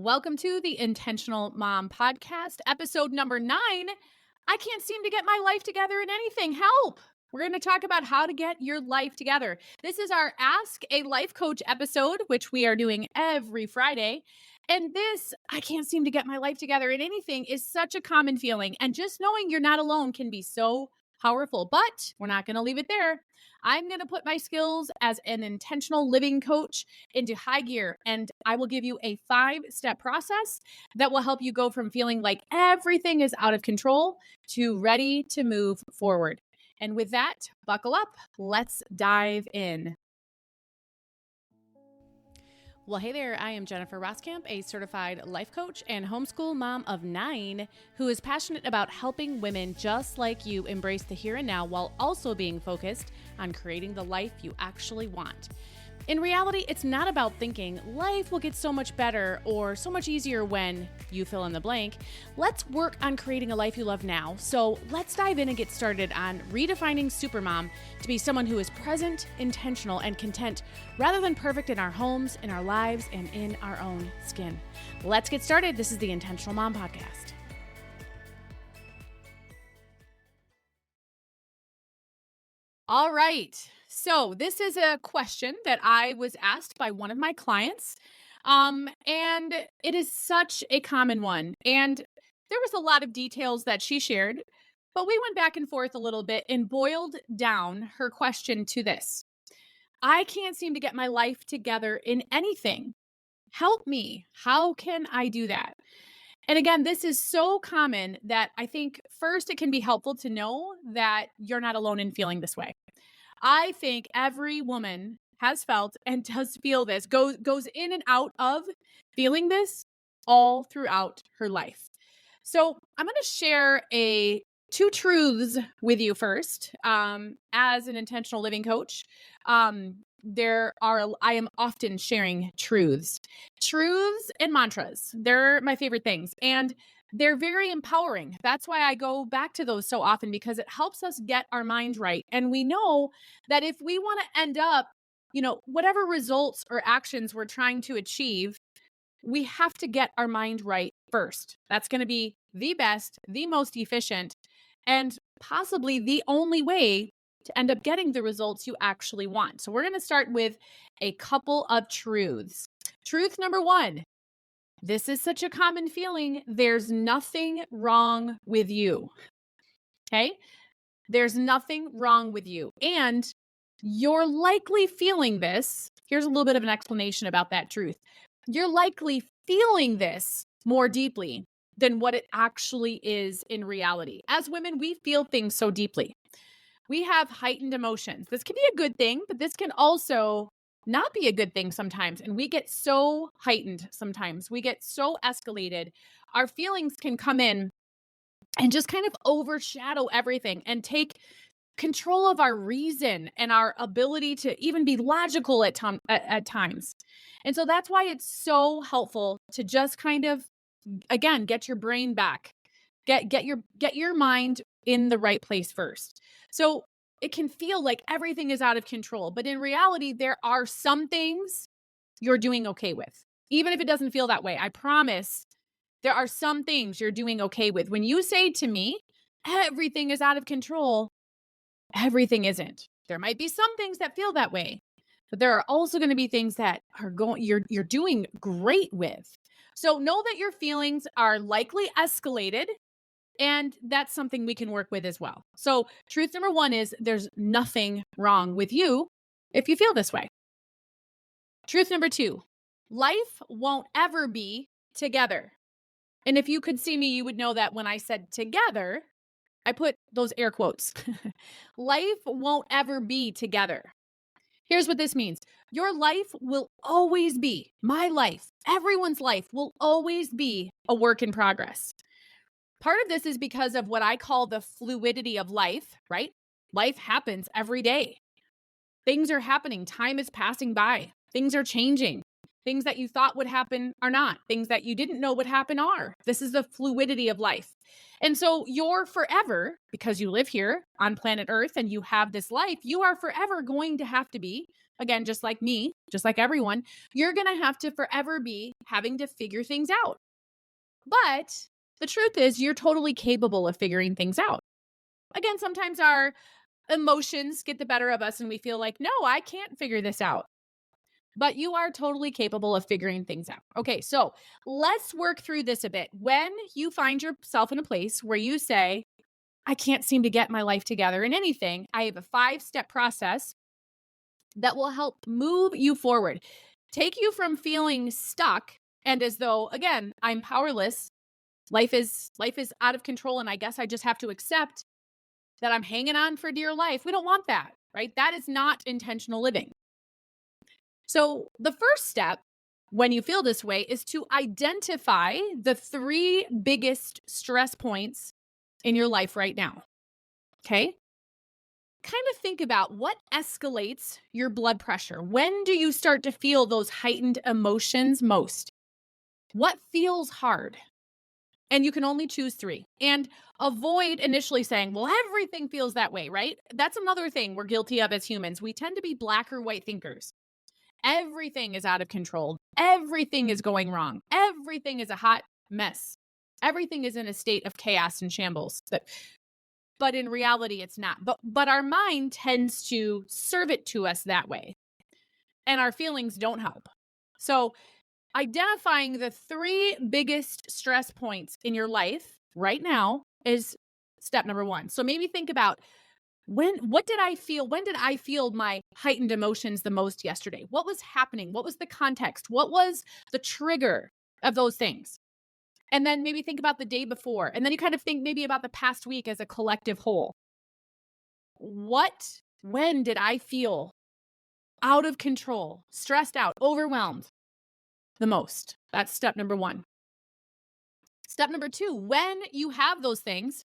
Welcome to the Intentional Mom Podcast, episode number 9. I can't seem to get my life together in anything. Help! We're going to talk about how to get your life together. This is our Ask a Life Coach episode, which we are doing every Friday. And this, I can't seem to get my life together in anything, is such a common feeling. And just knowing you're not alone can be so powerful. But we're not going to leave it there. I'm going to put my skills as an intentional living coach into high gear, and I will give you a 5-step process that will help you go from feeling like everything is out of control to ready to move forward. And with that, buckle up. Let's dive in. Well, hey there, I am Jennifer Roskamp, a certified life coach and homeschool mom of 9 who is passionate about helping women just like you embrace the here and now while also being focused on creating the life you actually want. In reality, it's not about thinking life will get so much better or so much easier when you fill in the blank. Let's work on creating a life you love now. So let's dive in and get started on redefining Supermom to be someone who is present, intentional, and content rather than perfect in our homes, in our lives, and in our own skin. Let's get started. This is the Intentional Mom Podcast. All right. So this is a question that I was asked by one of my clients, and it is such a common one. And there was a lot of details that she shared, but we went back and forth a little bit and boiled down her question to this. I can't seem to get my life together in anything. Help me. How can I do that? And again, this is so common that I think first it can be helpful to know that you're not alone in feeling this way. I think every woman has felt and does feel this, goes in and out of feeling this all throughout her life. So I'm going to share 2 truths with you first. As an intentional living coach, I am often sharing truths and mantras. They're my favorite things. And they're very empowering. That's why I go back to those so often, because it helps us get our mind right. And we know that if we want to end up, whatever results or actions we're trying to achieve, we have to get our mind right first. That's going to be the best, the most efficient, and possibly the only way to end up getting the results you actually want. So we're going to start with a couple of truths. Truth number 1. This is such a common feeling. There's nothing wrong with you. Okay? There's nothing wrong with you. And you're likely feeling this. Here's a little bit of an explanation about that truth. You're likely feeling this more deeply than what it actually is in reality. As women, we feel things so deeply. We have heightened emotions. This can be a good thing, but this can also not be a good thing sometimes. And we get so heightened sometimes. We get so escalated. Our feelings can come in and just kind of overshadow everything and take control of our reason and our ability to even be logical at times. And so that's why it's so helpful to just kind of, again, get your brain back. Get your mind in the right place first. So it can feel like everything is out of control, but in reality, there are some things you're doing okay with. Even if it doesn't feel that way, I promise there are some things you're doing okay with. When you say to me, everything is out of control, everything isn't. There might be some things that feel that way, but there are also going to be things that you're doing great with. So know that your feelings are likely escalated, and that's something we can work with as well. So truth number 1 is there's nothing wrong with you if you feel this way. Truth number 2, life won't ever be together. And if you could see me, you would know that when I said together, I put those air quotes. Life won't ever be together. Here's what this means. Your life will always be, my life, everyone's life will always be a work in progress. Part of this is because of what I call the fluidity of life, right? Life happens every day. Things are happening. Time is passing by. Things are changing. Things that you thought would happen are not. Things that you didn't know would happen are. This is the fluidity of life. And so you're forever, because you live here on planet Earth and you have this life, you are forever going to have to be again, just like me, just like everyone, you're going to have to forever be having to figure things out. But the truth is, you're totally capable of figuring things out. Again, sometimes our emotions get the better of us and we feel like, no, I can't figure this out. But you are totally capable of figuring things out. Okay, so let's work through this a bit. When you find yourself in a place where you say, I can't seem to get my life together in anything, I have a 5-step process that will help move you forward. Take you from feeling stuck and as though, again, I'm powerless. Life is out of control and I guess I just have to accept that I'm hanging on for dear life. We don't want that, right? That is not intentional living. So the first step when you feel this way is to identify the 3 biggest stress points in your life right now. Okay? Kind of think about what escalates your blood pressure. When do you start to feel those heightened emotions most? What feels hard? And you can only choose 3. And avoid initially saying, well, everything feels that way, right? That's another thing we're guilty of as humans. We tend to be black or white thinkers. Everything is out of control. Everything is going wrong. Everything is a hot mess. Everything is in a state of chaos and shambles. But in reality, it's not. But our mind tends to serve it to us that way. And our feelings don't help. So identifying the 3 biggest stress points in your life right now is step number 1. So maybe think about when did I feel my heightened emotions the most yesterday? What was happening? What was the context? What was the trigger of those things? And then maybe think about the day before. And then you kind of think maybe about the past week as a collective whole. When did I feel out of control, stressed out, overwhelmed the most? That's step number 1. Step number 2, when you have those things,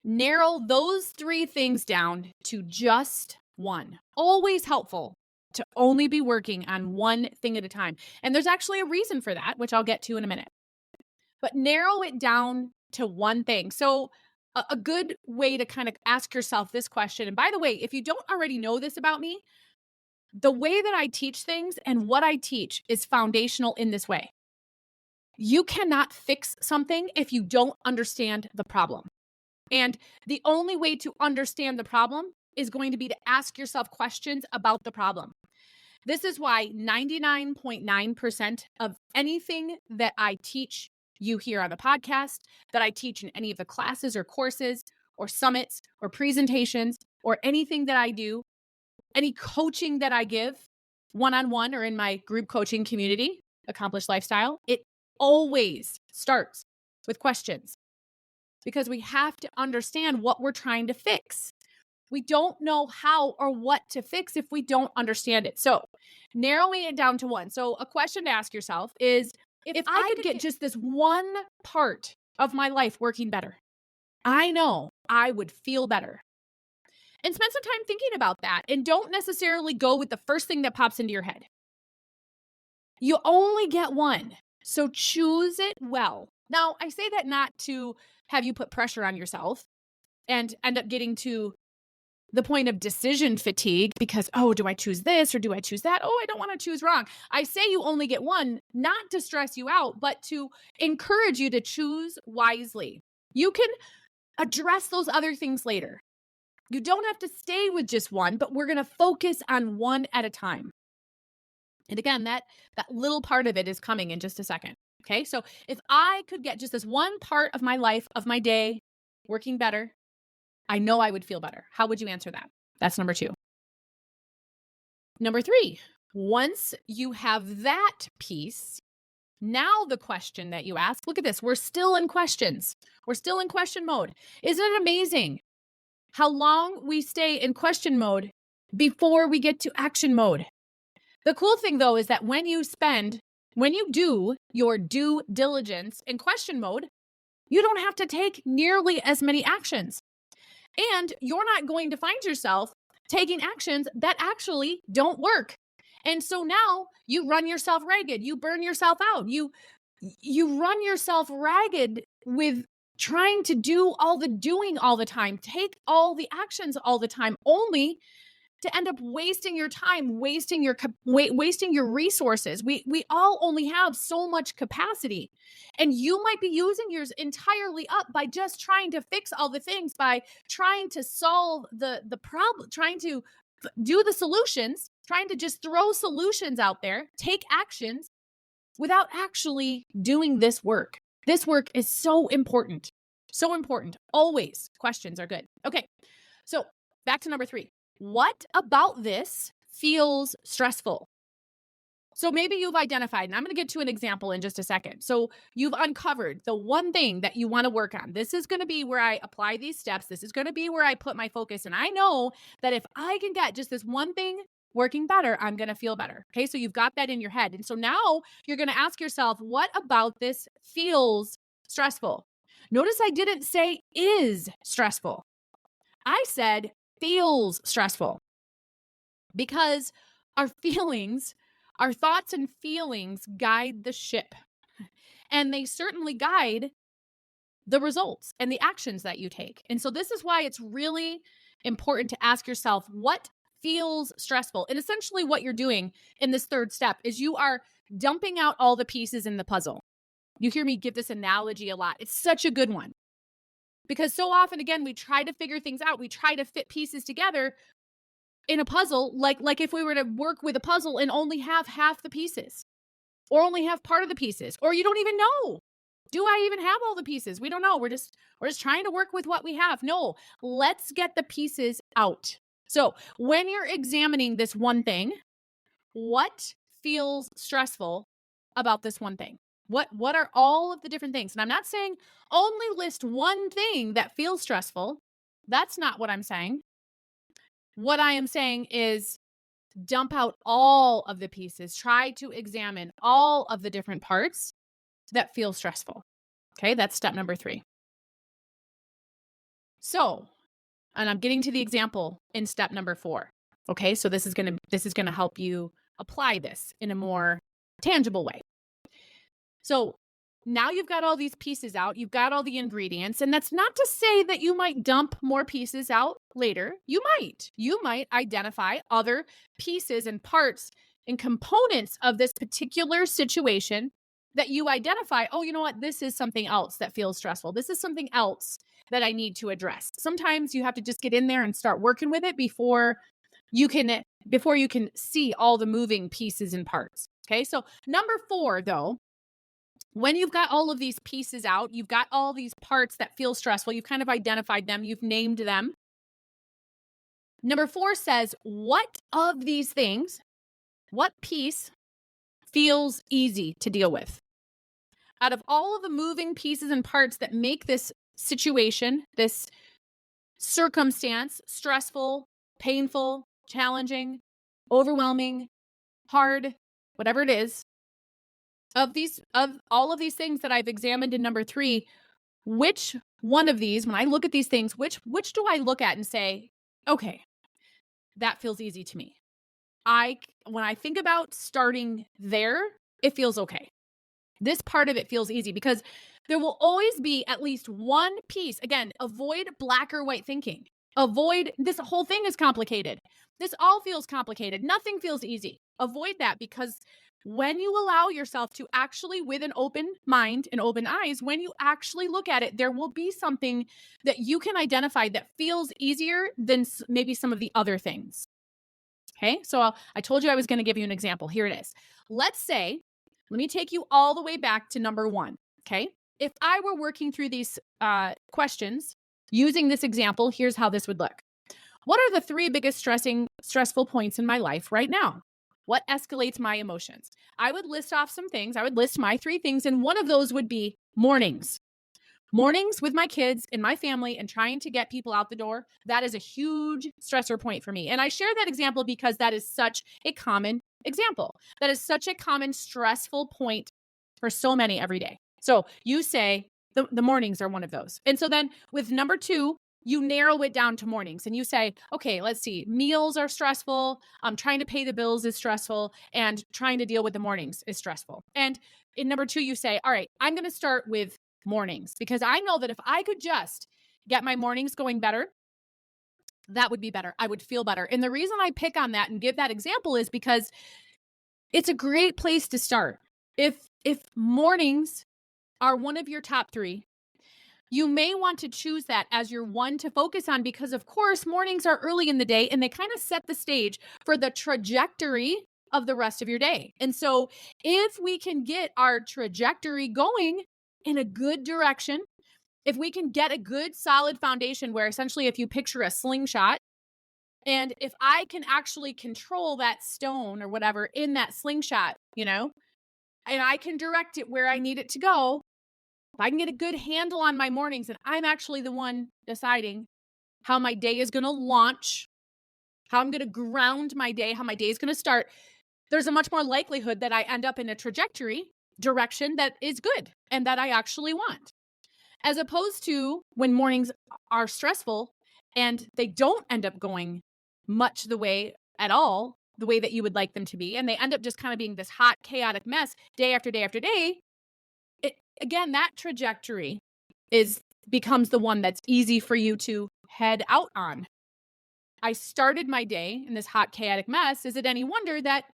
narrow those 3 things down to just one. Always helpful to only be working on one thing at a time. And there's actually a reason for that, which I'll get to in a minute. But narrow it down to one thing. So a good way to kind of ask yourself this question, and by the way, if you don't already know this about me, the way that I teach things and what I teach is foundational in this way. You cannot fix something if you don't understand the problem. And the only way to understand the problem is going to be to ask yourself questions about the problem. This is why 99.9% of anything that I teach you here on the podcast, that I teach in any of the classes or courses or summits or presentations or anything that I do, any coaching that I give one-on-one or in my group coaching community, Accomplished Lifestyle, it always starts with questions because we have to understand what we're trying to fix. We don't know how or what to fix if we don't understand it. So narrowing it down to one. So a question to ask yourself is, if I could get just this one part of my life working better, I know I would feel better. And spend some time thinking about that and don't necessarily go with the first thing that pops into your head. You only get one, so choose it well. Now, I say that not to have you put pressure on yourself and end up getting to the point of decision fatigue because, oh, do I choose this or do I choose that? Oh, I don't want to choose wrong. I say you only get one, not to stress you out, but to encourage you to choose wisely. You can address those other things later. You don't have to stay with just one, but we're going to focus on one at a time. And again, that little part of it is coming in just a second. Okay, so if I could get just this one part of my life, of my day, working better, I know I would feel better. How would you answer that? That's number 2. Number 3, once you have that piece, now the question that you ask, look at this, we're still in questions. We're still in question mode. Isn't it amazing how long we stay in question mode before we get to action mode? The cool thing though is that when you do your due diligence in question mode, you don't have to take nearly as many actions. And you're not going to find yourself taking actions that actually don't work. And so now you run yourself ragged. You burn yourself out. You run yourself ragged with trying to do all the doing all the time, take all the actions all the time, only to end up wasting your time, wasting your resources. We all only have so much capacity, and you might be using yours entirely up by just trying to fix all the things, by trying to solve the problem, trying to do the solutions, trying to just throw solutions out there, take actions without actually doing this work. This work is so important. So important. Always questions are good. Okay. So back to number 3. What about this feels stressful? So maybe you've identified, and I'm going to get to an example in just a second. So you've uncovered the one thing that you want to work on. This is going to be where I apply these steps. This is going to be where I put my focus. And I know that if I can get just this one thing working better, I'm going to feel better. Okay. So you've got that in your head. And so now you're going to ask yourself, what about this feels stressful? Notice I didn't say is stressful. I said feels stressful, because our feelings, our thoughts and feelings guide the ship, and they certainly guide the results and the actions that you take. And so this is why it's really important to ask yourself, what feels stressful? And essentially what you're doing in this third step is you are dumping out all the pieces in the puzzle. You hear me give this analogy a lot. It's such a good one. Because so often, again, we try to figure things out. We try to fit pieces together in a puzzle, like if we were to work with a puzzle and only have half the pieces, or only have part of the pieces, or you don't even know, do I even have all the pieces? We don't know. We're just trying to work with what we have. No, let's get the pieces out. So when you're examining this one thing, what feels stressful about this one thing? What are all of the different things? And I'm not saying only list one thing that feels stressful. That's not what I'm saying. What I am saying is dump out all of the pieces. Try to examine all of the different parts that feel stressful. Okay, that's step number 3. So, and I'm getting to the example in step number 4. Okay, so this is gonna help you apply this in a more tangible way. So now you've got all these pieces out, you've got all the ingredients, and that's not to say that you might dump more pieces out later. You might identify other pieces and parts and components of this particular situation that you identify, oh, you know what? This is something else that feels stressful. This is something else that I need to address. Sometimes you have to just get in there and start working with it before you can see all the moving pieces and parts. Okay? So number 4, though, when you've got all of these pieces out, you've got all these parts that feel stressful, you've kind of identified them, you've named them. Number 4 says, what of these things, what piece feels easy to deal with? Out of all of the moving pieces and parts that make this situation, this circumstance, stressful, painful, challenging, overwhelming, hard, whatever it is, of all of these things that I've examined in number 3, which one of these, when I look at these things, which do I look at and say, okay, that feels easy to me? When I think about starting there, it feels okay. This part of it feels easy, because there will always be at least one piece. Again, avoid black or white thinking. Avoid, this whole thing is complicated. This all feels complicated. Nothing feels easy. Avoid that, because when you allow yourself to actually, with an open mind and open eyes, when you actually look at it, there will be something that you can identify that feels easier than maybe some of the other things. Okay, so I told you I was going to give you an example. Here it is. Let me take you all the way back to number 1. Okay, if I were working through these questions using this example, here's how this would look. What are the 3 biggest stressful points in my life right now? What escalates my emotions? I would list off some things. I would list my 3 things, and one of those would be mornings. Mornings with my kids and my family and trying to get people out the door. That is a huge stressor point for me. And I share that example because that is such a common example. That is such a common stressful point for so many every day. So you say the mornings are one of those. And so then with number 2, you narrow it down to mornings and you say, okay, let's see, meals are stressful. Trying to pay the bills is stressful, and trying to deal with the mornings is stressful. And in number 2, you say, all right, I'm going to start with mornings, because I know that if I could just get my mornings going better, that would be better. I would feel better. And the reason I pick on that and give that example is because it's a great place to start. If mornings are one of your top 3, you may want to choose that as your one to focus on because, of course, mornings are early in the day and they kind of set the stage for the trajectory of the rest of your day. And so, if we can get our trajectory going in a good direction, if we can get a good solid foundation where essentially, if you picture a slingshot, and if I can actually control that stone or whatever in that slingshot, and I can direct it where I need it to go, if I can get a good handle on my mornings and I'm actually the one deciding how my day is going to launch, how I'm going to ground my day, how my day is going to start, there's a much more likelihood that I end up in a trajectory direction that is good and that I actually want. As opposed to when mornings are stressful and they don't end up going much the way at all, the way that you would like them to be, and they end up just kind of being this hot, chaotic mess day after day after day. Again, that trajectory becomes the one that's easy for you to head out on. I started my day in this hot, chaotic mess. Is it any wonder that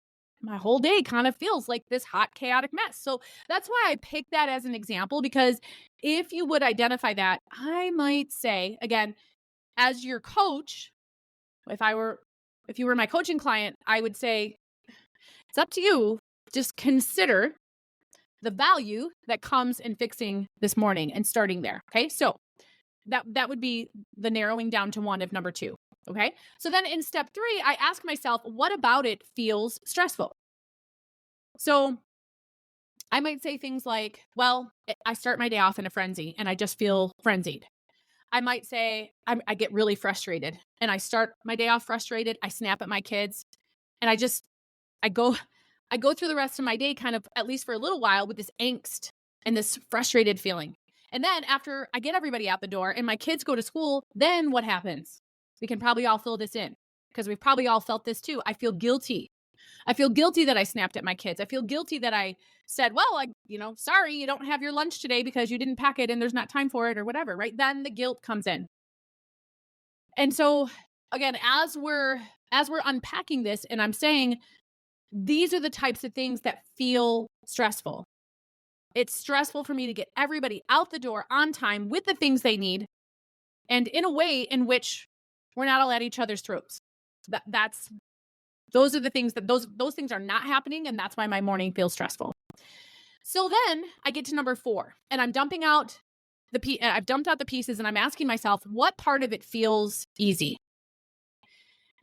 my whole day kind of feels like this hot, chaotic mess? So that's why I picked that as an example, because if you would identify that, I might say, again, as your coach, if you were my coaching client, I would say, it's up to you. Just consider the value that comes in fixing this morning and starting there. Okay. So that would be the narrowing down to one of number 2. Okay. So then in step 3, I ask myself, what about it feels stressful? So I might say things like, well, I start my day off in a frenzy and I just feel frenzied. I might say I get really frustrated and I start my day off frustrated. I snap at my kids and I go through the rest of my day kind of, at least for a little while, with this angst and this frustrated feeling. And then after I get everybody out the door and my kids go to school, then what happens? We can probably all fill this in because we've probably all felt this too. I feel guilty. I feel guilty that I snapped at my kids. I feel guilty that I said, well, sorry, you don't have your lunch today because you didn't pack it and there's not time for it or whatever, right? Then the guilt comes in. And so again, as we're unpacking this and I'm saying, these are the types of things that feel stressful. It's stressful for me to get everybody out the door on time with the things they need and in a way in which we're not all at each other's throats. Those are the things that those things are not happening, and that's why my morning feels stressful. So then I get to number 4, and I'm dumping out I've dumped out the pieces, and I'm asking myself, what part of it feels easy?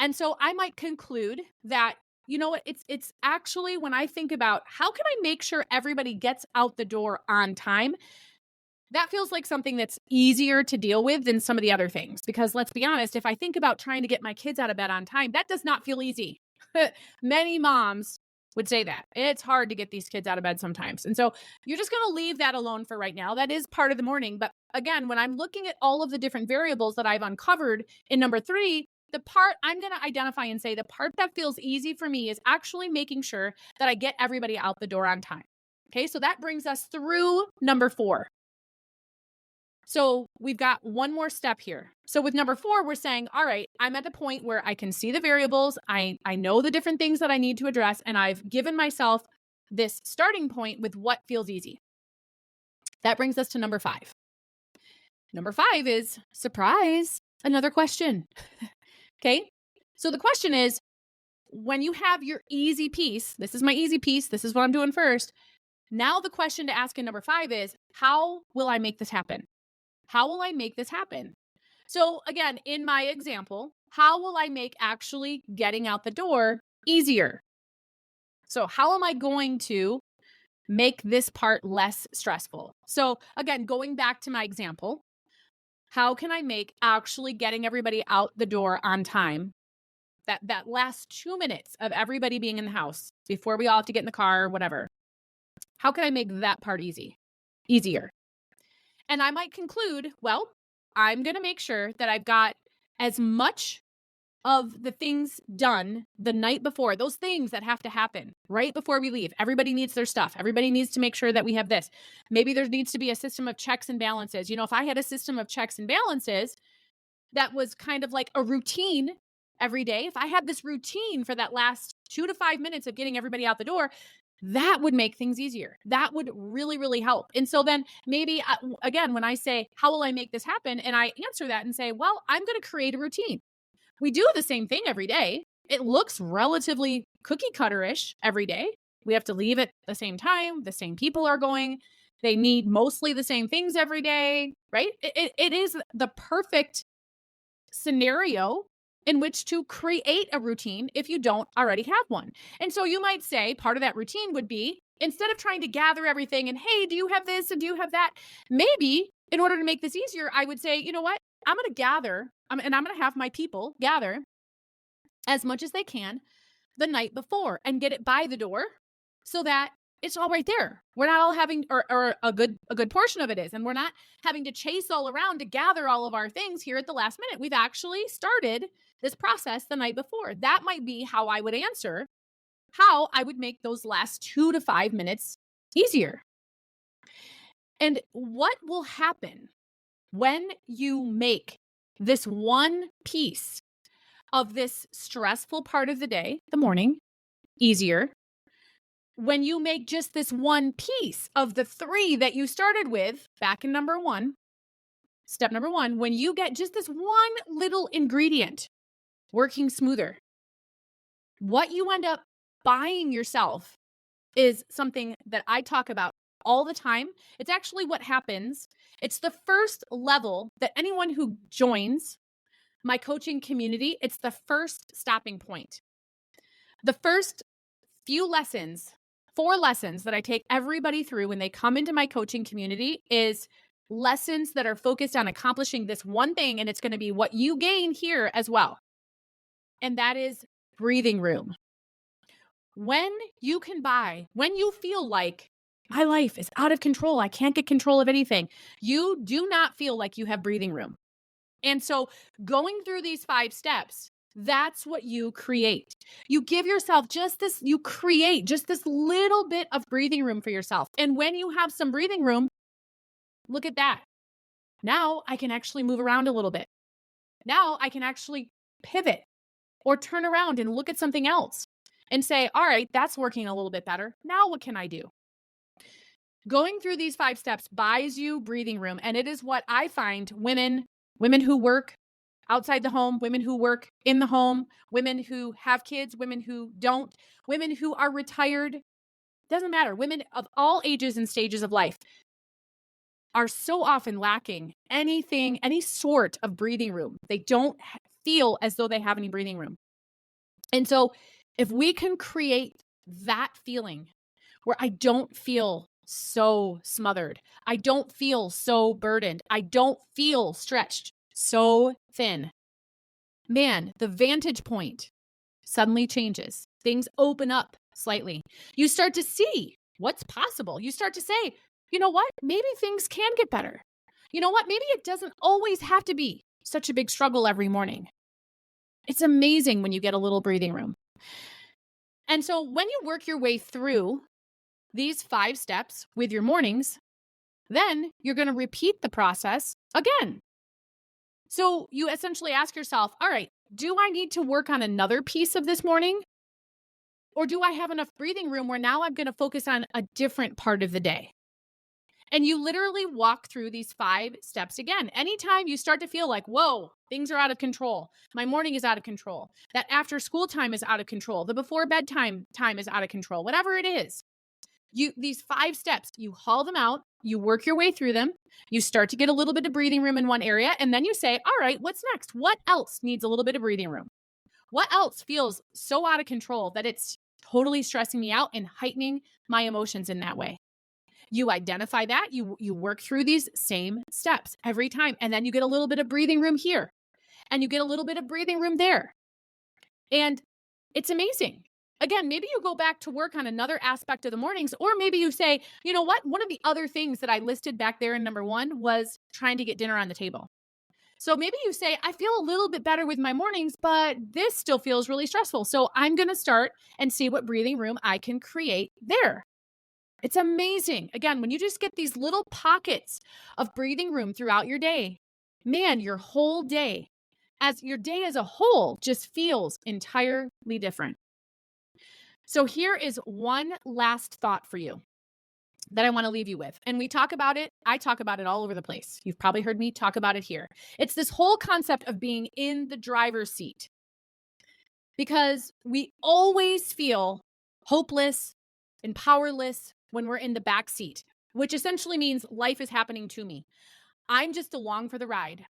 And so I might conclude that, you know what, it's actually, when I think about how can I make sure everybody gets out the door on time, that feels like something that's easier to deal with than some of the other things. Because let's be honest, if I think about trying to get my kids out of bed on time, that does not feel easy. Many moms would say that. It's hard to get these kids out of bed sometimes. And so you're just going to leave that alone for right now. That is part of the morning. But again, when I'm looking at all of the different variables that I've uncovered in number 3, the part I'm going to identify and say the part that feels easy for me is actually making sure that I get everybody out the door on time. Okay, so that brings us through number 4. So we've got one more step here. So with number 4, we're saying, all right, I'm at the point where I can see the variables. I know the different things that I need to address, and I've given myself this starting point with what feels easy. That brings us to number 5. Number 5 is, surprise, another question. Okay, so the question is, when you have your easy piece, this is my easy piece, this is what I'm doing first. Now the question to ask in number 5 is, how will I make this happen? How will I make this happen? So again, in my example, how will I make actually getting out the door easier? So how am I going to make this part less stressful? So again, going back to my example, how can I make actually getting everybody out the door on time, that last 2 minutes of everybody being in the house before we all have to get in the car or whatever, how can I make that part easier? And I might conclude, well, I'm going to make sure that I've got as much of the things done the night before, those things that have to happen right before we leave. Everybody needs their stuff. Everybody needs to make sure that we have this. Maybe there needs to be a system of checks and balances. If I had a system of checks and balances, that was kind of like a routine every day, if I had this routine for that last 2 to 5 minutes of getting everybody out the door, that would make things easier. That would really, really help. And so then maybe, again, when I say, how will I make this happen? And I answer that and say, well, I'm going to create a routine. We do the same thing every day. It looks relatively cookie cutter-ish every day. We have to leave at the same time. The same people are going. They need mostly the same things every day, right? It is the perfect scenario in which to create a routine if you don't already have one. And so you might say part of that routine would be, instead of trying to gather everything and, hey, do you have this and do you have that? Maybe in order to make this easier, I would say, you know what? I'm going to gather and I'm going to have my people gather as much as they can the night before and get it by the door so that it's all right there. We're not all having, or a good portion of it is, and we're not having to chase all around to gather all of our things here at the last minute. We've actually started this process the night before. That might be how I would answer, how I would make those last 2 to 5 minutes easier. And what will happen when you make this one piece of this stressful part of the day, the morning, easier? When you make just this one piece of the 3 that you started with back in step number 1, when you get just this one little ingredient working smoother, what you end up buying yourself is something that I talk about all the time. It's actually what happens. It's the first level that anyone who joins my coaching community, it's the first stopping point. The first few lessons, 4 lessons that I take everybody through when they come into my coaching community is lessons that are focused on accomplishing this one thing, and it's going to be what you gain here as well. And that is breathing room. When you feel like my life is out of control, I can't get control of anything, you do not feel like you have breathing room. And so going through these 5 steps, that's what you create. You give yourself you create just this little bit of breathing room for yourself. And when you have some breathing room, look at that. Now I can actually move around a little bit. Now I can actually pivot or turn around and look at something else and say, all right, that's working a little bit better. Now what can I do? Going through these 5 steps buys you breathing room. And it is what I find women who work outside the home, women who work in the home, women who have kids, women who don't, women who are retired, doesn't matter. Women of all ages and stages of life are so often lacking any sort of breathing room. They don't feel as though they have any breathing room. And so if we can create that feeling where I don't feel so smothered, I don't feel so burdened, I don't feel stretched so thin, man, the vantage point suddenly changes. Things open up slightly. You start to see what's possible. You start to say, you know what? Maybe things can get better. You know what? Maybe it doesn't always have to be such a big struggle every morning. It's amazing when you get a little breathing room. And so when you work your way through these 5 steps with your mornings, then you're going to repeat the process again. So you essentially ask yourself, all right, do I need to work on another piece of this morning? Or do I have enough breathing room where now I'm going to focus on a different part of the day? And you literally walk through these 5 steps again. Anytime you start to feel like, whoa, things are out of control. My morning is out of control. That after school time is out of control. The before bedtime time is out of control. Whatever it is, these 5 steps, you haul them out, you work your way through them, you start to get a little bit of breathing room in one area, and then you say, all right, what's next? What else needs a little bit of breathing room? What else feels so out of control that it's totally stressing me out and heightening my emotions in that way? You identify that, you work through these same steps every time, and then you get a little bit of breathing room here, and you get a little bit of breathing room there. And it's amazing. Again, maybe you go back to work on another aspect of the mornings, or maybe you say, you know what? One of the other things that I listed back there in number 1 was trying to get dinner on the table. So maybe you say, I feel a little bit better with my mornings, but this still feels really stressful. So I'm going to start and see what breathing room I can create there. It's amazing. Again, when you just get these little pockets of breathing room throughout your day, man, your whole day as your day as a whole just feels entirely different. So here is one last thought for you that I want to leave you with. And we talk about it. I talk about it all over the place. You've probably heard me talk about it here. It's this whole concept of being in the driver's seat, because we always feel hopeless and powerless when we're in the back seat, which essentially means life is happening to me. I'm just along for the ride.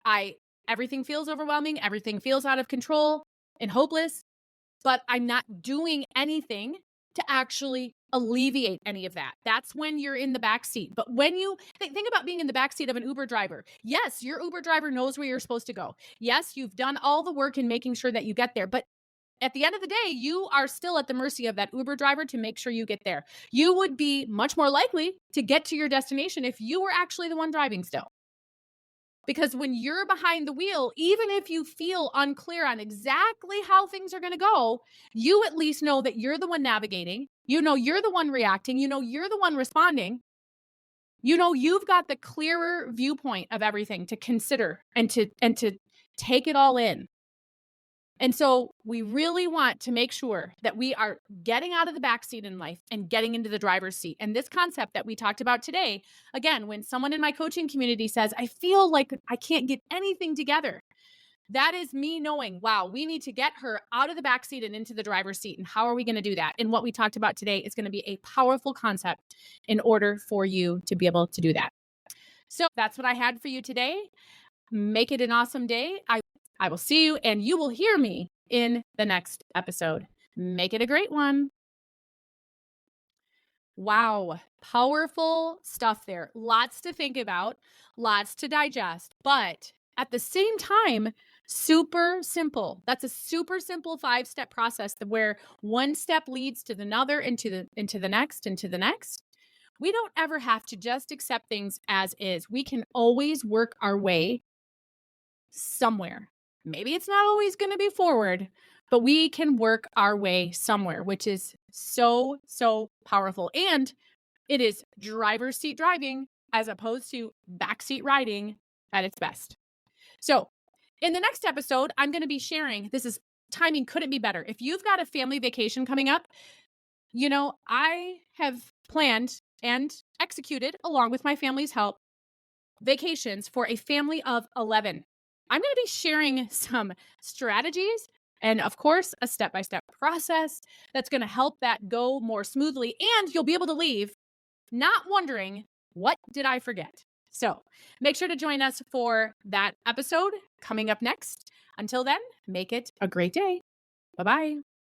Everything feels overwhelming, everything feels out of control and hopeless, but I'm not doing anything to actually alleviate any of that. That's when you're in the back seat. But when you think about being in the back seat of an Uber driver, yes, your Uber driver knows where you're supposed to go. Yes, you've done all the work in making sure that you get there, but at the end of the day, you are still at the mercy of that Uber driver to make sure you get there. You would be much more likely to get to your destination if you were actually the one driving still. Because when you're behind the wheel, even if you feel unclear on exactly how things are going to go, you at least know that you're the one navigating. You know, you're the one reacting. You know, you're the one responding. You know, you've got the clearer viewpoint of everything to consider and to take it all in. And so we really want to make sure that we are getting out of the backseat in life and getting into the driver's seat. And this concept that we talked about today, again, when someone in my coaching community says, I feel like I can't get anything together, that is me knowing, wow, we need to get her out of the backseat and into the driver's seat. And how are we going to do that? And what we talked about today is going to be a powerful concept in order for you to be able to do that. So that's what I had for you today. Make it an awesome day. I will see you, and you will hear me in the next episode. Make it a great one. Wow, powerful stuff there. Lots to think about, lots to digest, but at the same time, super simple. That's a super simple 5-step process where one step leads to another, into the next, into the next. We don't ever have to just accept things as is. We can always work our way somewhere. Maybe it's not always going to be forward, but we can work our way somewhere, which is so, so powerful. And it is driver's seat driving as opposed to backseat riding at its best. So in the next episode, I'm going to be sharing, this is timing couldn't be better. If you've got a family vacation coming up, you know, I have planned and executed, along with my family's help, vacations for a family of 11. I'm going to be sharing some strategies and, of course, a step-by-step process that's going to help that go more smoothly. And you'll be able to leave not wondering, what did I forget? So make sure to join us for that episode coming up next. Until then, make it a great day. Bye-bye.